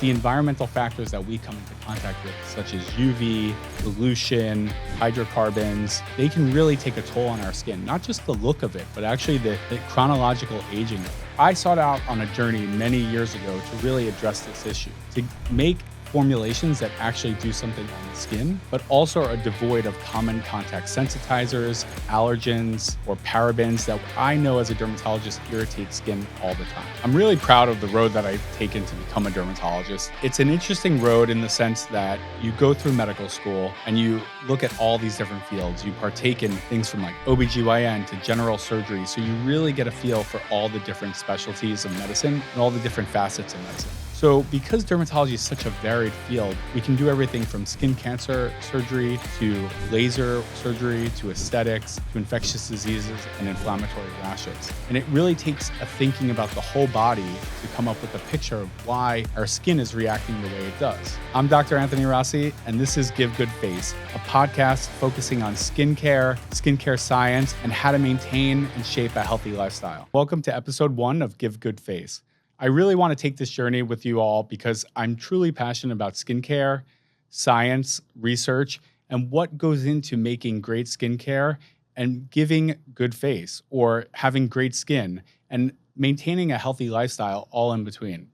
The environmental factors that we come into contact with, such as UV, pollution, hydrocarbons, they can really take a toll on our skin. Not just the look of it, but actually the chronological aging of it. I sought out on a journey many years ago to really address this issue, to make formulations that actually do something on the skin, but also are devoid of common contact sensitizers, allergens, or parabens that I know as a dermatologist irritate skin all the time. I'm really proud of the road that I've taken to become a dermatologist. It's an interesting road in the sense that you go through medical school and you look at all these different fields. You partake in things from like OBGYN to general surgery. So you really get a feel for all the different specialties of medicine and all the different facets of medicine. So because dermatology is such a varied field, we can do everything from skin cancer surgery to laser surgery to aesthetics to infectious diseases and inflammatory rashes. And it really takes a thinking about the whole body to come up with a picture of why our skin is reacting the way it does. I'm Dr. Anthony Rossi, and this is Give Good Face, a podcast focusing on skincare science, and how to maintain and shape a healthy lifestyle. Welcome to episode 1 of Give Good Face. I really want to take this journey with you all because I'm truly passionate about skincare, science, research, and what goes into making great skincare and giving good face or having great skin and maintaining a healthy lifestyle all in between.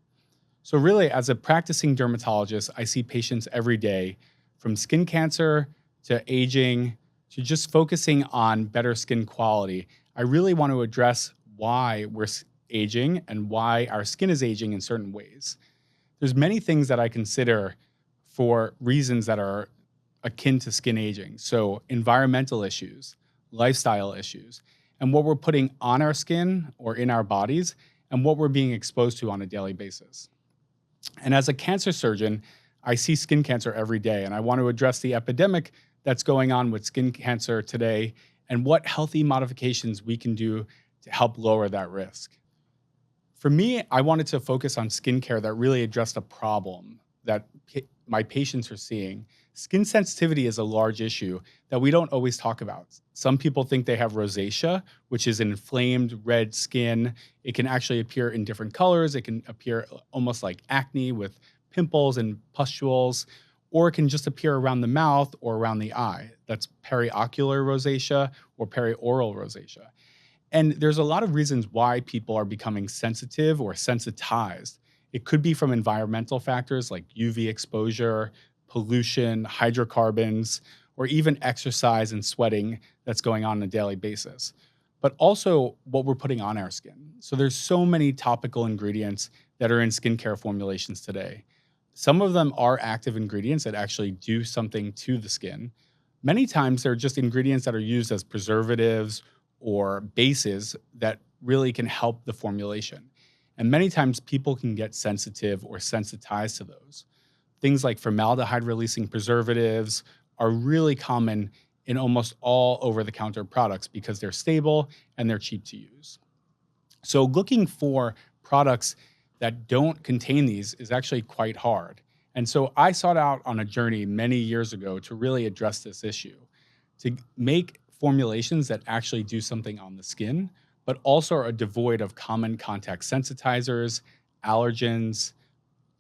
So really, as a practicing dermatologist, I see patients every day from skin cancer to aging to just focusing on better skin quality. I really want to address why we're aging and why our skin is aging in certain ways. There's many things that I consider for reasons that are akin to skin aging. So environmental issues, lifestyle issues, and what we're putting on our skin or in our bodies and what we're being exposed to on a daily basis. And as a cancer surgeon, I see skin cancer every day, and I want to address the epidemic that's going on with skin cancer today and what healthy modifications we can do to help lower that risk. For me, I wanted to focus on skincare that really addressed a problem that my patients are seeing. Skin sensitivity is a large issue that we don't always talk about. Some people think they have rosacea, which is an inflamed red skin. It can actually appear in different colors. It can appear almost like acne with pimples and pustules, or it can just appear around the mouth or around the eye. That's periocular rosacea or perioral rosacea. And there's a lot of reasons why people are becoming sensitive or sensitized. It could be from environmental factors like UV exposure, pollution, hydrocarbons, or even exercise and sweating that's going on a daily basis, but also what we're putting on our skin. So there's so many topical ingredients that are in skincare formulations today. Some of them are active ingredients that actually do something to the skin. Many times they're just ingredients that are used as preservatives or bases that really can help the formulation. And many times people can get sensitive or sensitized to those. Things like formaldehyde-releasing preservatives are really common in almost all over-the-counter products because they're stable and they're cheap to use. So looking for products that don't contain these is actually quite hard. And so I sought out on a journey many years ago to really address this issue, to make formulations that actually do something on the skin, but also are devoid of common contact sensitizers, allergens,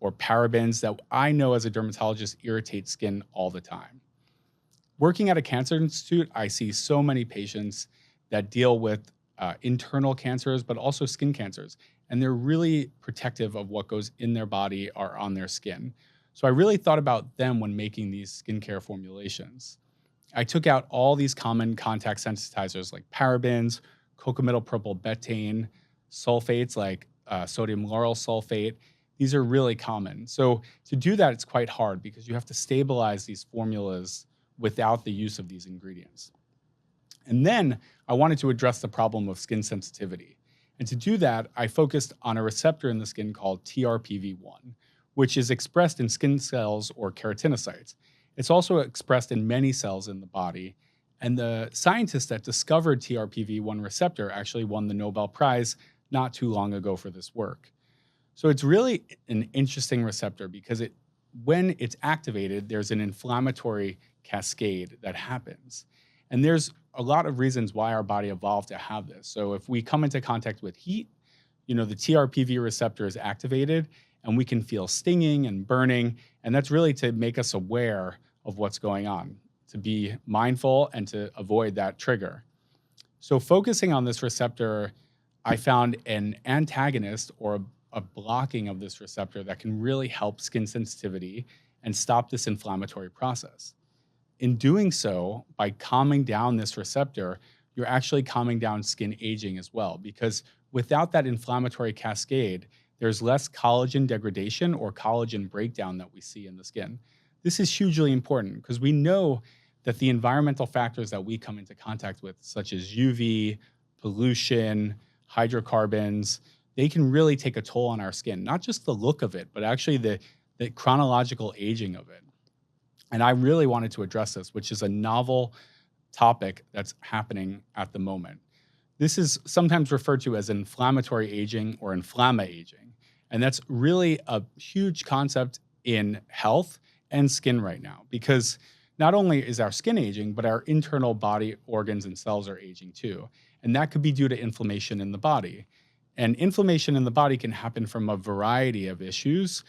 or parabens that I know as a dermatologist irritate skin all the time. Working at a cancer institute, I see so many patients that deal with internal cancers, but also skin cancers, and they're really protective of what goes in their body or on their skin. So I really thought about them when making these skincare formulations. I took out all these common contact sensitizers like parabens, cocamidal purple betaine, sulfates like sodium lauryl sulfate. These are really common. So to do that, it's quite hard because you have to stabilize these formulas without the use of these ingredients. And then I wanted to address the problem of skin sensitivity. And to do that, I focused on a receptor in the skin called TRPV1, which is expressed in skin cells or keratinocytes. It's also expressed in many cells in the body. And the scientists that discovered TRPV1 receptor actually won the Nobel Prize not too long ago for this work. So it's really an interesting receptor because when it's activated, there's an inflammatory cascade that happens. And there's a lot of reasons why our body evolved to have this. So if we come into contact with heat, the TRPV receptor is activated, and we can feel stinging and burning. And that's really to make us aware of what's going on, to be mindful and to avoid that trigger. So focusing on this receptor, I found an antagonist or a blocking of this receptor that can really help skin sensitivity and stop this inflammatory process. In doing so, by calming down this receptor, you're actually calming down skin aging as well, because without that inflammatory cascade, there's less collagen degradation or collagen breakdown that we see in the skin. This is hugely important because we know that the environmental factors that we come into contact with, such as UV, pollution, hydrocarbons, they can really take a toll on our skin, not just the look of it, but actually the chronological aging of it. And I really wanted to address this, which is a novel topic that's happening at the moment. This is sometimes referred to as inflammatory aging or inflamma aging. And that's really a huge concept in health and skin right now, because not only is our skin aging, but our internal body organs and cells are aging too. And that could be due to inflammation in the body. And inflammation in the body can happen from a variety of issues,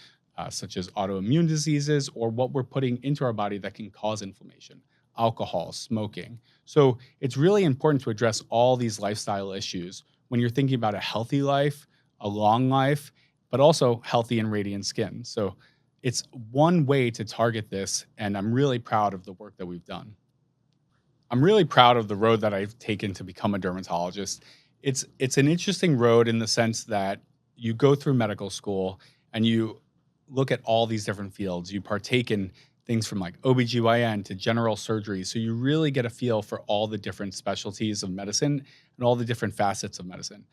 such as autoimmune diseases or what we're putting into our body that can cause inflammation, alcohol, smoking. So it's really important to address all these lifestyle issues when you're thinking about a healthy life, a long life, but also healthy and radiant skin. So it's one way to target this, and I'm really proud of the work that we've done. I'm really proud of the road that I've taken to become a dermatologist. It's an interesting road in the sense that you go through medical school and you look at all these different fields. You partake in things from like OBGYN to general surgery. So you really get a feel for all the different specialties of medicine and all the different facets of medicine.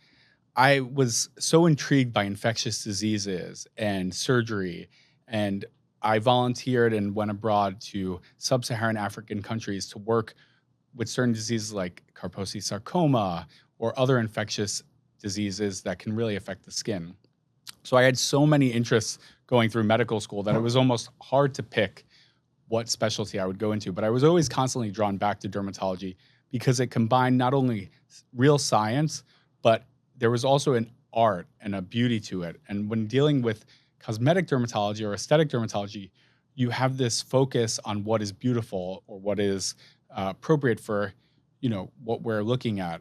I was so intrigued by infectious diseases and surgery, and I volunteered and went abroad to sub-Saharan African countries to work with certain diseases like Kaposi sarcoma or other infectious diseases that can really affect the skin. So I had so many interests going through medical school that it was almost hard to pick what specialty I would go into. But I was always constantly drawn back to dermatology because it combined not only real science, but there was also an art and a beauty to it. And when dealing with cosmetic dermatology or aesthetic dermatology, you have this focus on what is beautiful or what is appropriate for, what we're looking at,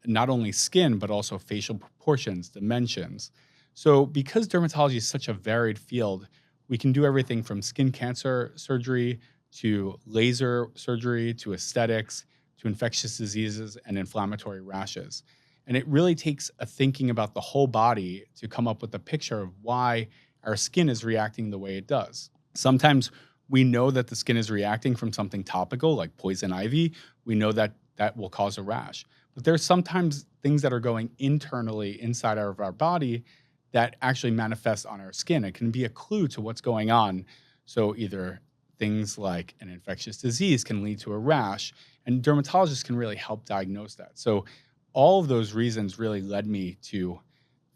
not only skin, but also facial proportions, dimensions. So because dermatology is such a varied field, we can do everything from skin cancer surgery to laser surgery to aesthetics to infectious diseases and inflammatory rashes. And it really takes a thinking about the whole body to come up with a picture of why our skin is reacting the way it does. Sometimes we know that the skin is reacting from something topical like poison ivy. We know that that will cause a rash. But there's sometimes things that are going internally inside of our body that actually manifest on our skin. It can be a clue to what's going on. So either things like an infectious disease can lead to a rash, and dermatologists can really help diagnose that. So all of those reasons really led me to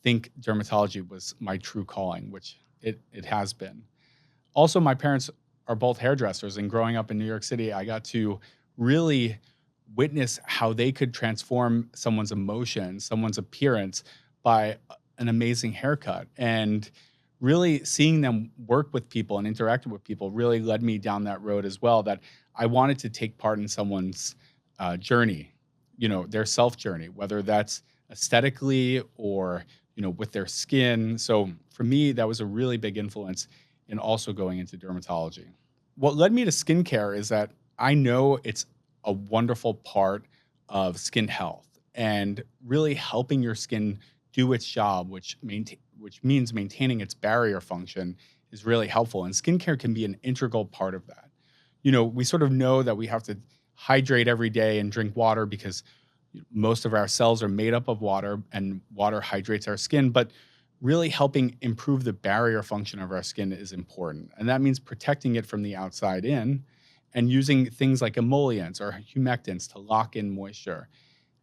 think dermatology was my true calling, which it has been. Also, my parents are both hairdressers, and growing up in New York City, I got to really witness how they could transform someone's emotions, someone's appearance by an amazing haircut. And really seeing them work with people and interact with people really led me down that road as well, that I wanted to take part in someone's journey, their self journey, whether that's aesthetically or, with their skin. So for me, that was a really big influence in also going into dermatology. What led me to skincare is that I know it's a wonderful part of skin health and really helping your skin do its job, which means maintaining its barrier function, is really helpful. And skincare can be an integral part of that. We sort of know that we have to hydrate every day and drink water because most of our cells are made up of water and water hydrates our skin, but really helping improve the barrier function of our skin is important. And that means protecting it from the outside in and using things like emollients or humectants to lock in moisture.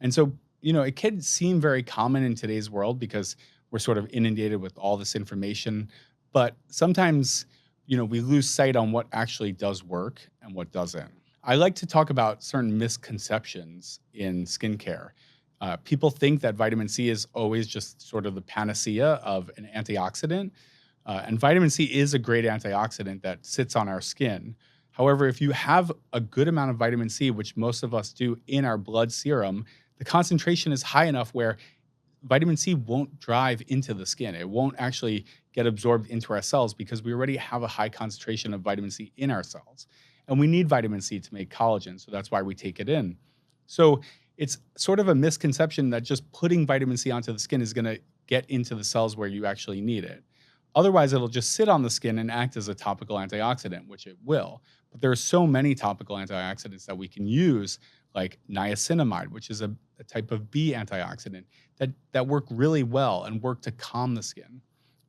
And so, it can seem very common in today's world because we're sort of inundated with all this information, but sometimes, we lose sight on what actually does work and what doesn't. I like to talk about certain misconceptions in skincare. People think that vitamin C is always just sort of the panacea of an antioxidant. And vitamin C is a great antioxidant that sits on our skin. However, if you have a good amount of vitamin C, which most of us do in our blood serum, the concentration is high enough where vitamin C won't drive into the skin. It won't actually get absorbed into our cells because we already have a high concentration of vitamin C in our cells. And we need vitamin C to make collagen, so that's why we take it in. So it's sort of a misconception that just putting vitamin C onto the skin is going to get into the cells where you actually need it. Otherwise, it'll just sit on the skin and act as a topical antioxidant, which it will. But there are so many topical antioxidants that we can use, like niacinamide, which is a type of B antioxidant that work really well and work to calm the skin.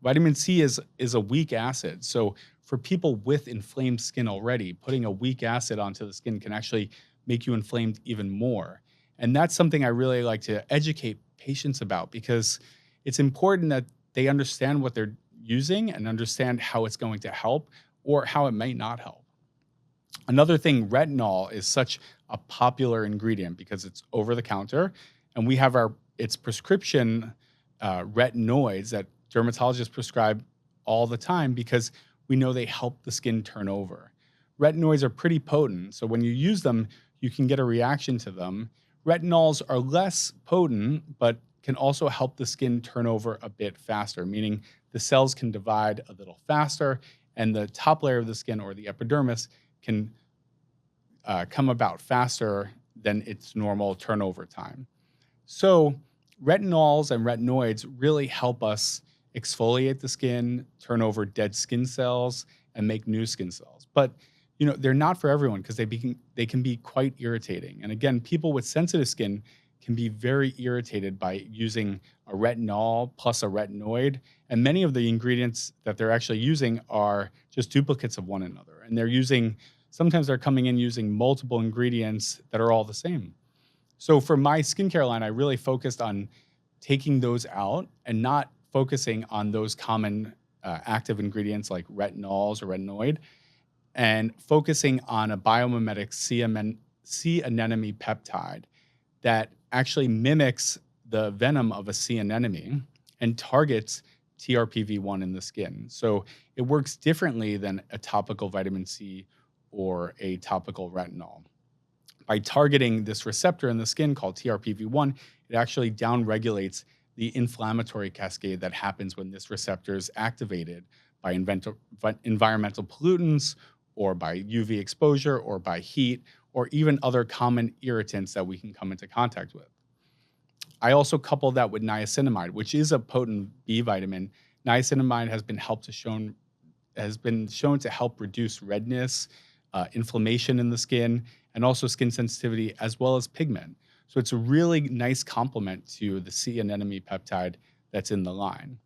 Vitamin C is a weak acid. So for people with inflamed skin already, putting a weak acid onto the skin can actually make you inflamed even more. And that's something I really like to educate patients about because it's important that they understand what they're using and understand how it's going to help or how it may not help. Another thing, retinol is such a popular ingredient because it's over the counter, and we have its prescription retinoids that dermatologists prescribe all the time because we know they help the skin turn over. Retinoids are pretty potent, so when you use them, you can get a reaction to them. Retinols are less potent, but can also help the skin turn over a bit faster, meaning the cells can divide a little faster, and the top layer of the skin, or the epidermis, can come about faster than its normal turnover time. So retinols and retinoids really help us exfoliate the skin, turn over dead skin cells, and make new skin cells. But they're not for everyone because they can be quite irritating. And again, people with sensitive skin can be very irritated by using a retinol plus a retinoid. And many of the ingredients that they're actually using are just duplicates of one another. And sometimes they're coming in using multiple ingredients that are all the same. So for my skincare line, I really focused on taking those out and not focusing on those common active ingredients like retinols or retinoid, and focusing on a biomimetic sea anemone peptide that actually mimics the venom of a sea anemone and targets TRPV1 in the skin. So it works differently than a topical vitamin C or a topical retinol. By targeting this receptor in the skin called TRPV1, it actually downregulates the inflammatory cascade that happens when this receptor is activated by environmental pollutants or by UV exposure or by heat or even other common irritants that we can come into contact with. I also couple that with niacinamide, which is a potent B vitamin. Niacinamide has been shown to help reduce redness, inflammation in the skin, and also skin sensitivity, as well as pigment. So it's a really nice complement to the sea anemone peptide that's in the line.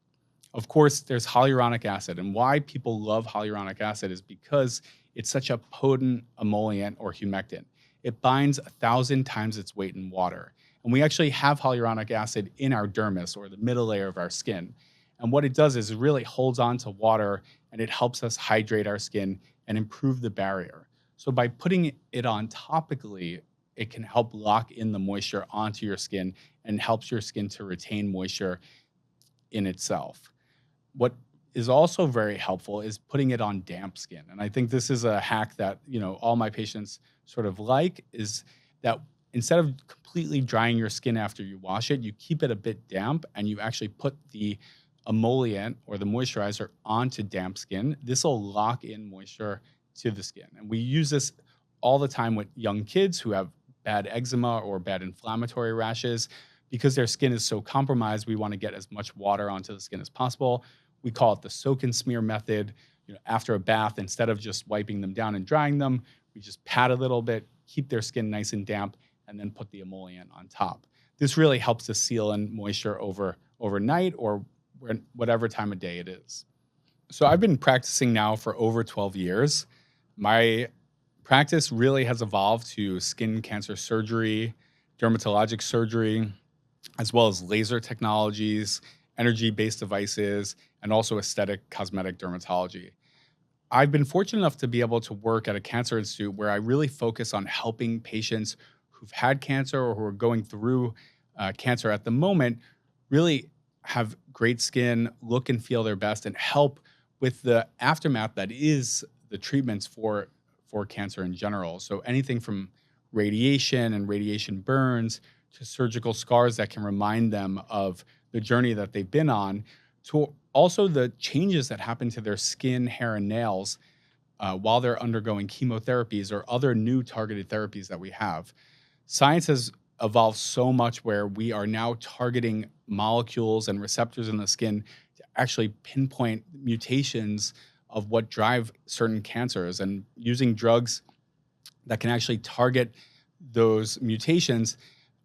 Of course, there's hyaluronic acid, and why people love hyaluronic acid is because it's such a potent emollient or humectant. It binds 1,000 times its weight in water. And we actually have hyaluronic acid in our dermis, or the middle layer of our skin. And what it does is it really holds on to water, and it helps us hydrate our skin and improve the barrier. So by putting it on topically, it can help lock in the moisture onto your skin and helps your skin to retain moisture in itself. What is also very helpful is putting it on damp skin. And I think this is a hack that, all my patients sort of like, is that instead of completely drying your skin after you wash it, you keep it a bit damp and you actually put the emollient or the moisturizer onto damp skin. This will lock in moisture to the skin. And we use this all the time with young kids who have bad eczema or bad inflammatory rashes. Because their skin is so compromised, we want to get as much water onto the skin as possible. We call it the soak and smear method. After a bath, instead of just wiping them down and drying them, we just pat a little bit, keep their skin nice and damp, and then put the emollient on top. This really helps to seal in moisture overnight or whatever time of day it is. So I've been practicing now for over 12 years. My practice really has evolved to skin cancer surgery, dermatologic surgery, as well as laser technologies, energy-based devices, and also aesthetic cosmetic dermatology. I've been fortunate enough to be able to work at a cancer institute where I really focus on helping patients who've had cancer or who are going through cancer at the moment really have great skin, look and feel their best, and help with the aftermath that is the treatments for cancer in general. So anything from radiation and radiation burns to surgical scars that can remind them of the journey that they've been on, to also the changes that happen to their skin, hair, and nails while they're undergoing chemotherapies or other new targeted therapies that we have. Science has evolved so much where we are now targeting molecules and receptors in the skin to actually pinpoint mutations of what drive certain cancers, and using drugs that can actually target those mutations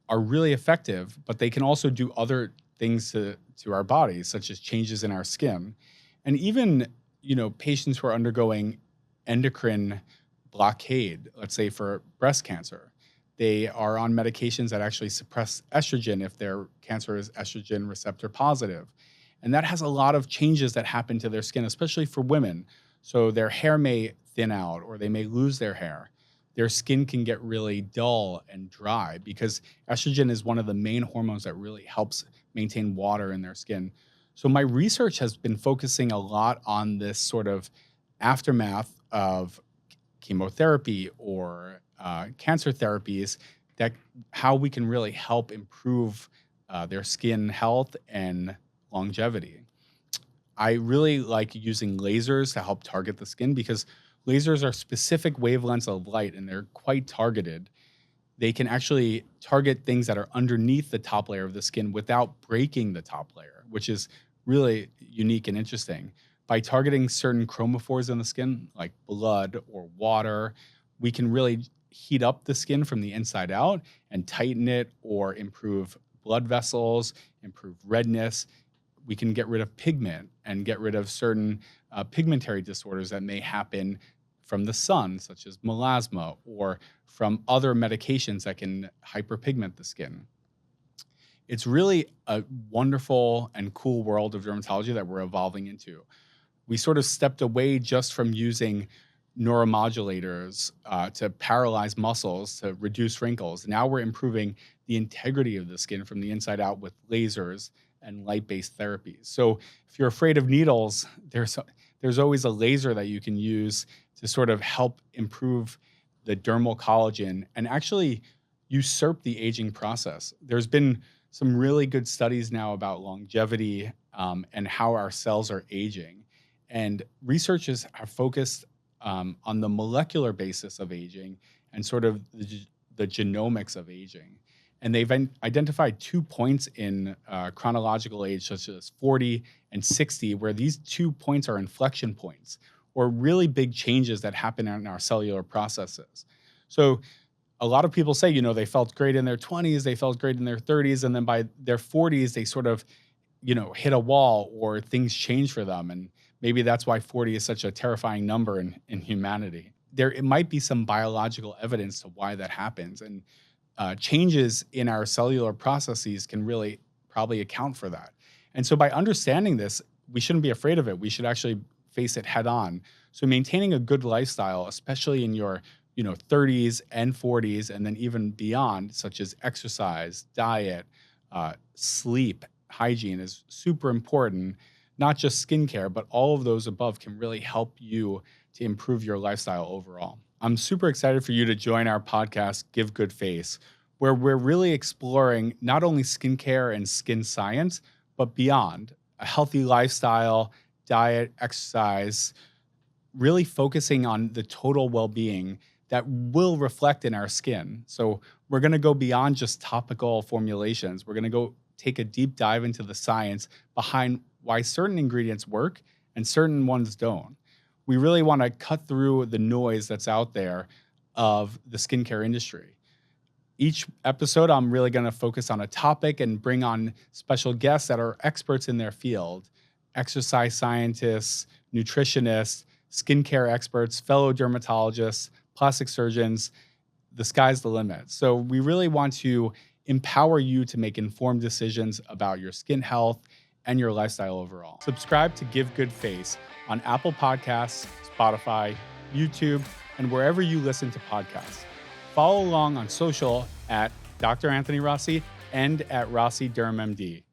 are really effective, but they can also do other things to our bodies, such as changes in our skin. And even, patients who are undergoing endocrine blockade, let's say for breast cancer, they are on medications that actually suppress estrogen if their cancer is estrogen receptor positive. And that has a lot of changes that happen to their skin, especially for women. So their hair may thin out or they may lose their hair. Their skin can get really dull and dry because estrogen is one of the main hormones that really helps maintain water in their skin. So my research has been focusing a lot on this sort of aftermath of chemotherapy or cancer therapies, that how we can really help improve their skin health and longevity. I really like using lasers to help target the skin because lasers are specific wavelengths of light and they're quite targeted. They can actually target things that are underneath the top layer of the skin without breaking the top layer, which is really unique and interesting. By targeting certain chromophores in the skin, like blood or water, we can really heat up the skin from the inside out and tighten it or improve blood vessels, improve redness. We can get rid of pigment and get rid of certain pigmentary disorders that may happen from the sun, such as melasma, or from other medications that can hyperpigment the skin. It's really a wonderful and cool world of dermatology that we're evolving into. We sort of stepped away just from using neuromodulators to paralyze muscles to reduce wrinkles. Now we're improving the integrity of the skin from the inside out with lasers and light-based therapies. So if you're afraid of needles, there's always a laser that you can use to sort of help improve the dermal collagen and actually usurp the aging process. There's been some really good studies now about longevity and how our cells are aging. And researchers have focused on the molecular basis of aging and sort of the genomics of aging. And they've identified 2 points in chronological age, such as 40 and 60, where these 2 points are inflection points or really big changes that happen in our cellular processes. So a lot of people say, they felt great in their 20s, they felt great in their 30s, and then by their 40s, they sort of, hit a wall or things change for them. And maybe that's why 40 is such a terrifying number in humanity. It might be some biological evidence to why that happens. And changes in our cellular processes can really probably account for that. And so by understanding this, we shouldn't be afraid of it. We should actually face it head on. So maintaining a good lifestyle, especially in your 30s and 40s, and then even beyond, such as exercise, diet, sleep, hygiene is super important. Not just skincare, but all of those above can really help you to improve your lifestyle overall. I'm super excited for you to join our podcast, Give Good Face, where we're really exploring not only skincare and skin science, but beyond a healthy lifestyle, diet, exercise, really focusing on the total well-being that will reflect in our skin. So we're going to go beyond just topical formulations. We're going to go take a deep dive into the science behind why certain ingredients work and certain ones don't. We really want to cut through the noise that's out there of the skincare industry. Each episode, I'm really going to focus on a topic and bring on special guests that are experts in their field: exercise scientists, nutritionists, skincare experts, fellow dermatologists, plastic surgeons. The sky's the limit. So we really want to empower you to make informed decisions about your skin health and your lifestyle overall. Subscribe to Give Good Face on Apple Podcasts, Spotify, YouTube, and wherever you listen to podcasts. Follow along on social at Dr. Anthony Rossi and at Rossi DermMD.